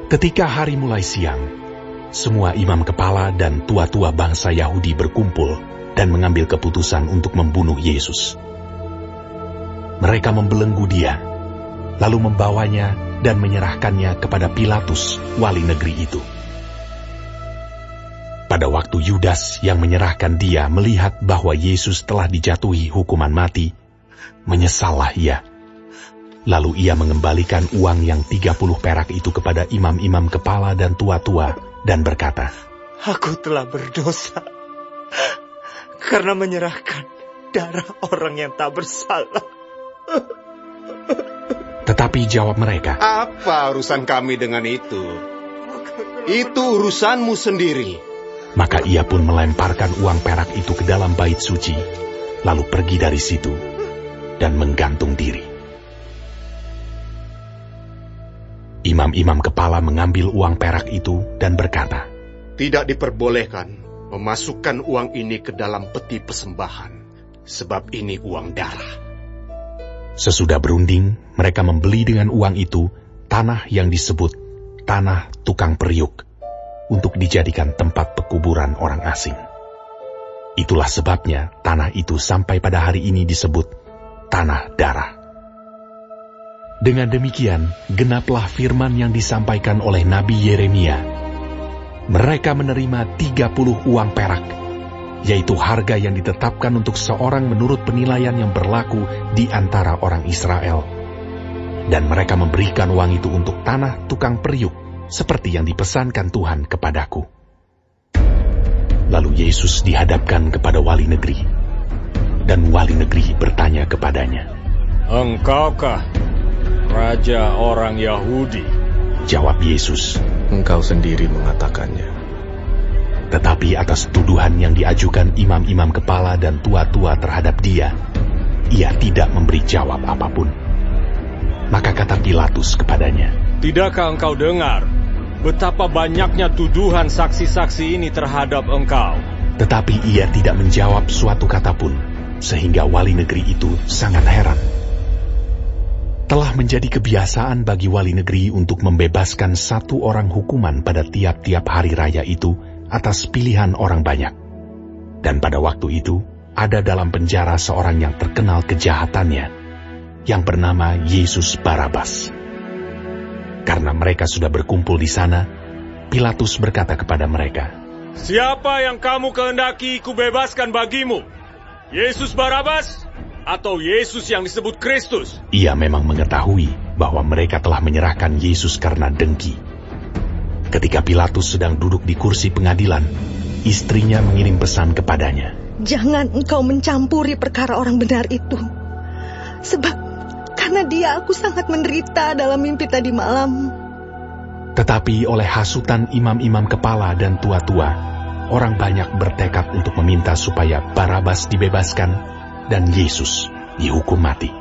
Ketika hari mulai siang, semua imam kepala dan tua-tua bangsa Yahudi berkumpul dan mengambil keputusan untuk membunuh Yesus. Mereka membelenggu dia, lalu membawanya dan menyerahkannya kepada Pilatus, wali negeri itu. Pada waktu Yudas yang menyerahkan dia melihat bahwa Yesus telah dijatuhi hukuman mati, menyesallah ia. Lalu ia mengembalikan uang yang 30 perak itu kepada imam-imam kepala dan tua-tua dan berkata, "Aku telah berdosa karena menyerahkan darah orang yang tak bersalah." Tetapi jawab mereka, "Apa urusan kami dengan itu? Itu urusanmu sendiri." Maka ia pun melemparkan uang perak itu ke dalam bait suci, lalu pergi dari situ dan menggantung diri. Imam-imam kepala mengambil uang perak itu dan berkata, "Tidak diperbolehkan memasukkan uang ini ke dalam peti persembahan, sebab ini uang darah." Sesudah berunding, mereka membeli dengan uang itu tanah yang disebut tanah tukang periuk untuk dijadikan tempat pekuburan orang asing. Itulah sebabnya tanah itu sampai pada hari ini disebut tanah darah. Dengan demikian, genaplah firman yang disampaikan oleh Nabi Yeremia. Mereka menerima 30 uang perak, yaitu harga yang ditetapkan untuk seorang menurut penilaian yang berlaku di antara orang Israel. Dan mereka memberikan uang itu untuk tanah tukang periuk, seperti yang dipesankan Tuhan kepadaku. Lalu Yesus dihadapkan kepada wali negeri, dan wali negeri bertanya kepadanya, "Engkaukah Raja orang Yahudi?" Jawab Yesus, "Engkau sendiri mengatakannya." Tetapi atas tuduhan yang diajukan imam-imam kepala dan tua-tua terhadap dia, ia tidak memberi jawab apapun. Maka kata Pilatus kepadanya, "Tidakkah engkau dengar betapa banyaknya tuduhan saksi-saksi ini terhadap engkau?" Tetapi ia tidak menjawab suatu kata pun, sehingga wali negeri itu sangat heran. Telah menjadi kebiasaan bagi wali negeri untuk membebaskan satu orang hukuman pada tiap-tiap hari raya itu atas pilihan orang banyak. Dan pada waktu itu, ada dalam penjara seorang yang terkenal kejahatannya, yang bernama Yesus Barabas. Karena mereka sudah berkumpul di sana, Pilatus berkata kepada mereka, "Siapa yang kamu kehendaki kubebaskan bagimu? Yesus Barabas atau Yesus yang disebut Kristus?" Ia memang mengetahui bahwa mereka telah menyerahkan Yesus karena dengki. Ketika Pilatus sedang duduk di kursi pengadilan, istrinya mengirim pesan kepadanya, "Jangan engkau mencampuri perkara orang benar itu. Sebab karena dia aku sangat menderita dalam mimpi tadi malam." Tetapi oleh hasutan imam-imam kepala dan tua-tua, orang banyak bertekad untuk meminta supaya Barabas dibebaskan dan Yesus dihukum mati.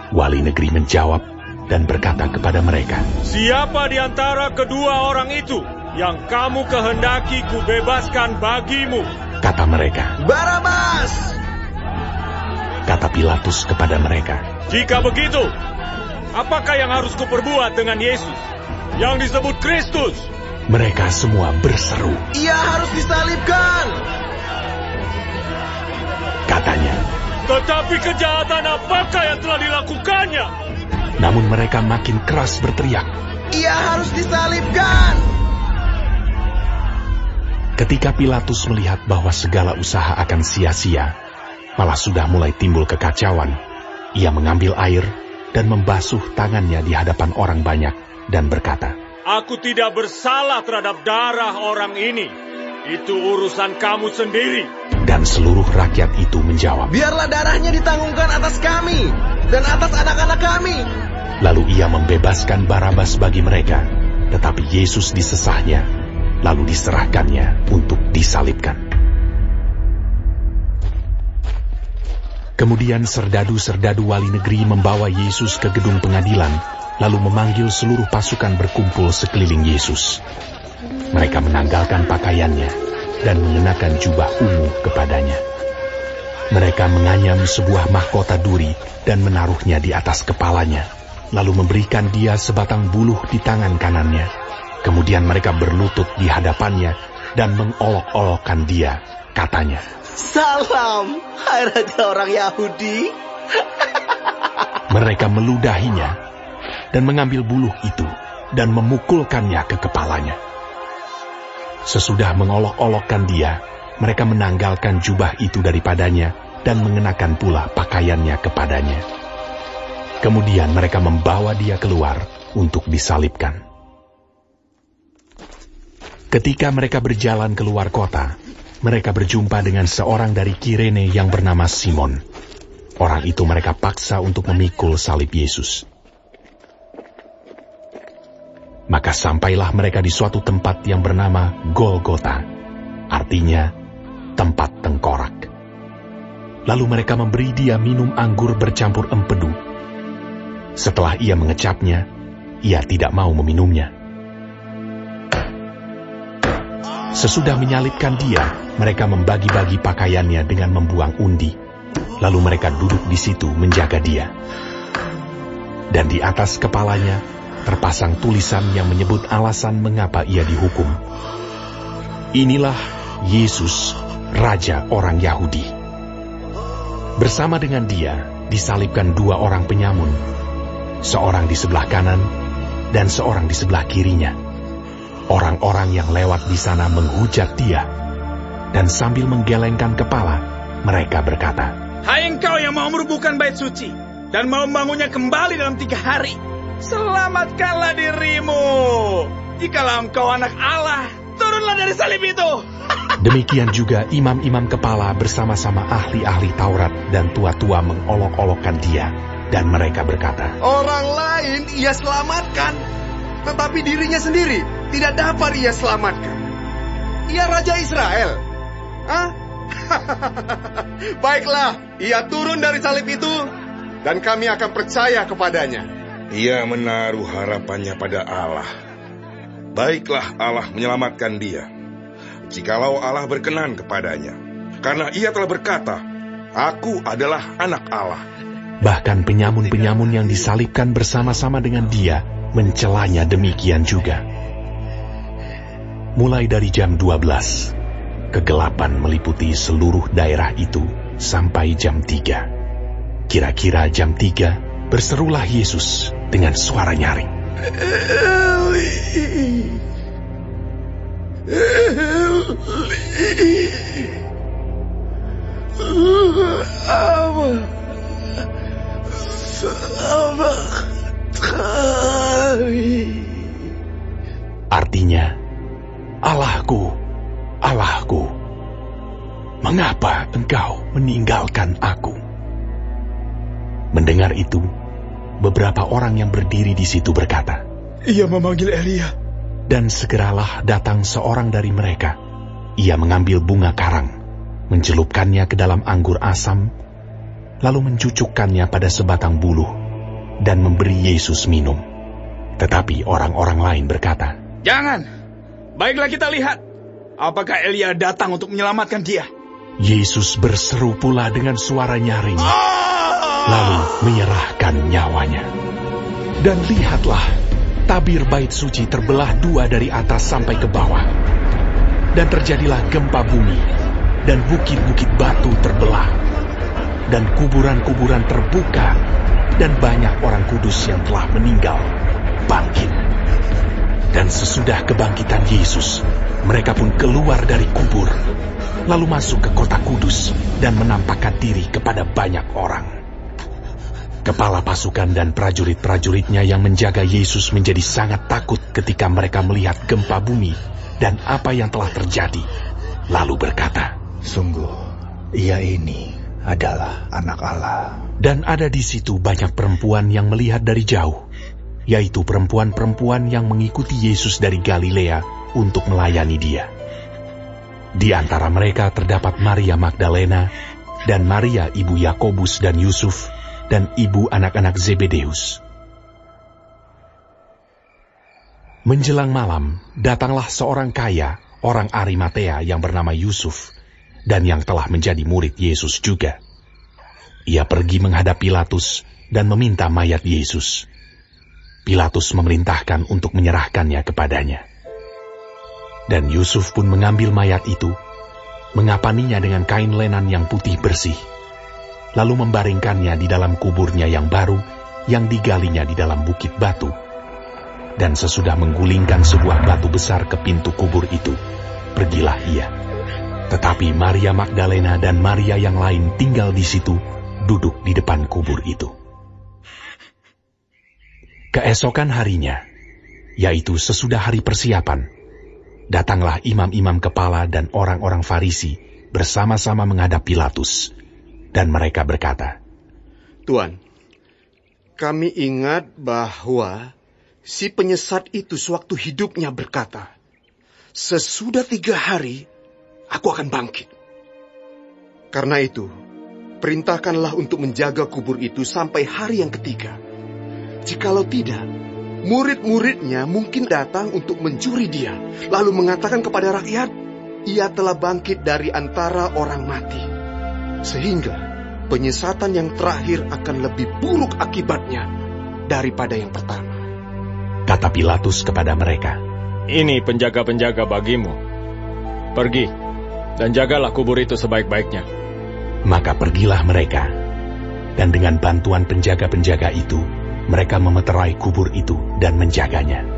Wali negeri menjawab dan berkata kepada mereka, "Siapa di antara kedua orang itu yang kamu kehendaki kubebaskan bagimu?" Kata mereka, "Barabas!" Kata Pilatus kepada mereka, "Jika begitu, apakah yang harus kuperbuat dengan Yesus yang disebut Kristus?" Mereka semua berseru, "Ia harus disalibkan!" Katanya. "Tetapi kejahatan apakah yang telah dilakukannya?" Namun mereka makin keras berteriak, "Ia harus disalibkan!" Ketika Pilatus melihat bahwa segala usaha akan sia-sia, malah sudah mulai timbul kekacauan, ia mengambil air dan membasuh tangannya di hadapan orang banyak dan berkata, "Aku tidak bersalah terhadap darah orang ini. Itu urusan kamu sendiri." Dan seluruh rakyat itu menjawab, "Biarlah darahnya ditanggungkan atas kami dan atas anak-anak kami." Lalu ia membebaskan Barabas bagi mereka, tetapi Yesus disesahnya, lalu diserahkannya untuk disalibkan. Kemudian serdadu-serdadu wali negeri membawa Yesus ke gedung pengadilan, lalu memanggil seluruh pasukan berkumpul sekeliling Yesus. Mereka menanggalkan pakaiannya dan mengenakan jubah ungu kepadanya. Mereka menganyam sebuah mahkota duri dan menaruhnya di atas kepalanya, lalu memberikan dia sebatang buluh di tangan kanannya Kemudian mereka berlutut di hadapannya dan mengolok-olokkan dia, katanya, Salam, hai raja orang Yahudi. Mereka meludahinya dan mengambil buluh itu dan memukulkannya ke kepalanya. Sesudah mengolok-olokkan dia, mereka menanggalkan jubah itu daripadanya dan mengenakan pula pakaiannya kepadanya. Kemudian mereka membawa dia keluar untuk disalibkan. Ketika mereka berjalan keluar kota, mereka berjumpa dengan seorang dari Kirene yang bernama Simon. Orang itu mereka paksa untuk memikul salib Yesus. Maka sampailah mereka di suatu tempat yang bernama Golgota, artinya tempat tengkorak. Lalu mereka memberi dia minum anggur bercampur empedu. Setelah ia mengecapnya, ia tidak mau meminumnya. Sesudah menyalibkan dia, mereka membagi-bagi pakaiannya dengan membuang undi. Lalu mereka duduk di situ menjaga dia. Dan di atas kepalanya terpasang tulisan yang menyebut alasan mengapa ia dihukum. Inilah Yesus, Raja orang Yahudi. Bersama dengan dia disalibkan dua orang penyamun, seorang di sebelah kanan dan seorang di sebelah kirinya. Orang-orang yang lewat di sana menghujat dia, dan sambil menggelengkan kepala, mereka berkata, Hai engkau yang mau merubuhkan bait suci dan mau membangunnya kembali dalam 3 hari, selamatkanlah dirimu. Jikalau engkau anak Allah, turunlah dari salib itu. Demikian juga imam-imam kepala bersama-sama ahli-ahli Taurat dan tua-tua mengolok-olokkan dia, dan mereka berkata, Orang lain ia selamatkan, tetapi dirinya sendiri tidak dapat ia selamatkan. Ia Raja Israel. Hah? Baiklah, ia turun dari salib itu, dan kami akan percaya kepadanya. Ia menaruh harapannya pada Allah. Baiklah Allah menyelamatkan dia, jikalau Allah berkenan kepadanya. Karena ia telah berkata, Aku adalah anak Allah. Bahkan penyamun-penyamun yang disalibkan bersama-sama dengan dia mencelanya demikian juga. Mulai dari jam 12, kegelapan meliputi seluruh daerah itu sampai jam 3. Kira-kira jam 3, berserulah Yesus dengan suara nyaring. Eli, Eli, Artinya, Allahku, Allahku, mengapa engkau meninggalkan aku? Mendengar itu, beberapa orang yang berdiri di situ berkata, Ia memanggil Elia. Dan segeralah datang seorang dari mereka. Ia mengambil bunga karang, mencelupkannya ke dalam anggur asam, lalu mencucukkannya pada sebatang buluh, dan memberi Yesus minum. Tetapi orang-orang lain berkata, Jangan, baiklah kita lihat, apakah Elia datang untuk menyelamatkan dia. Yesus berseru pula dengan suara nyaring, lalu menyerahkan nyawanya. Dan lihatlah, tabir bait suci terbelah 2 dari atas sampai ke bawah. Dan terjadilah gempa bumi, dan bukit-bukit batu terbelah, dan kuburan-kuburan terbuka, dan banyak orang kudus yang telah meninggal bangkit. Dan sesudah kebangkitan Yesus, mereka pun keluar dari kubur, lalu masuk ke kota kudus dan menampakkan diri kepada banyak orang. Kepala pasukan dan prajurit-prajuritnya yang menjaga Yesus menjadi sangat takut ketika mereka melihat gempa bumi dan apa yang telah terjadi, lalu berkata, Sungguh, ia ini adalah anak Allah. Dan ada di situ banyak perempuan yang melihat dari jauh, yaitu perempuan-perempuan yang mengikuti Yesus dari Galilea untuk melayani dia. Di antara mereka terdapat Maria Magdalena, dan Maria ibu Yakobus dan Yusuf, dan ibu anak-anak Zebedeus. Menjelang malam, datanglah seorang kaya, orang Arimatea yang bernama Yusuf, dan yang telah menjadi murid Yesus juga. Ia pergi menghadap Pilatus dan meminta mayat Yesus. Pilatus memerintahkan untuk menyerahkannya kepadanya. Dan Yusuf pun mengambil mayat itu, mengapaninya dengan kain lenan yang putih bersih, lalu membaringkannya di dalam kuburnya yang baru yang digalinya di dalam bukit batu. Dan sesudah menggulingkan sebuah batu besar ke pintu kubur itu, pergilah ia. Tetapi Maria Magdalena dan Maria yang lain tinggal di situ, duduk di depan kubur itu. Keesokan harinya, yaitu sesudah hari persiapan, datanglah imam-imam kepala dan orang-orang Farisi bersama-sama menghadap Pilatus, dan mereka berkata, Tuan, kami ingat bahwa si penyesat itu sewaktu hidupnya berkata, sesudah 3 hari, aku akan bangkit. Karena itu, perintahkanlah untuk menjaga kubur itu sampai hari yang ketiga. Jikalau tidak, murid-muridnya mungkin datang untuk mencuri dia, lalu mengatakan kepada rakyat, ia telah bangkit dari antara orang mati. Sehingga penyesatan yang terakhir akan lebih buruk akibatnya daripada yang pertama. Kata Pilatus kepada mereka, Ini penjaga-penjaga bagimu. Pergi, dan jagalah kubur itu sebaik-baiknya. Maka pergilah mereka, dan dengan bantuan penjaga-penjaga itu, mereka memeterai kubur itu dan menjaganya.